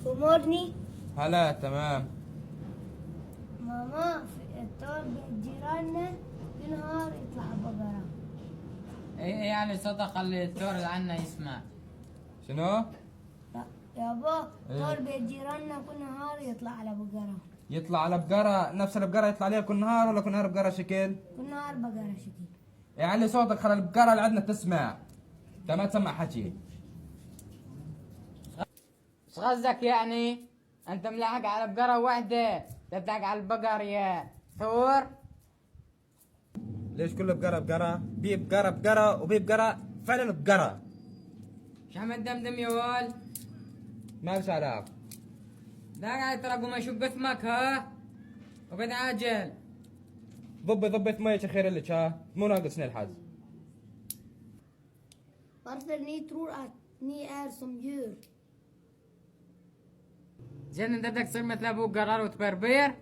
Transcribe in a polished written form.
تأمرني؟ هلا تمام. ماما في الدور جيراننا بالنهار يطلع بقرة. ايه يعني صدق اللي الدور اللي عنا يسمع. شنو؟ لا يابا إيه؟ دور بيت جيراننا كل نهار يطلع على بقرة. يطلع على بقرة، نفس البقرة يطلع عليها كل نهار ولا كل نهار بقرة شكل؟ كل نهار بقرة شكل. يعني صوتك خلى البقرة اللي عندنا تسمع. انت ما تسمع حكي. ايش قصدك يعني؟ انت ملاحق على بقرة واحدة، تلاحق على البقر يا ثور. ليش كله بقرة بقرة؟ بي بقرة بقرة وبي بقرة فعلا بقرة. شو عم تدمدم يا ول؟ ما ليش علاقة. لا قاعد ترى قوم اشوف اسمك ها؟ وبد عاجل. ضبط مية خير لك ها؟ مو ناقصني الحز. Varför ni tror att ni är som djur? زين انت بدك تصير مثل ابوك قرار وتبربر؟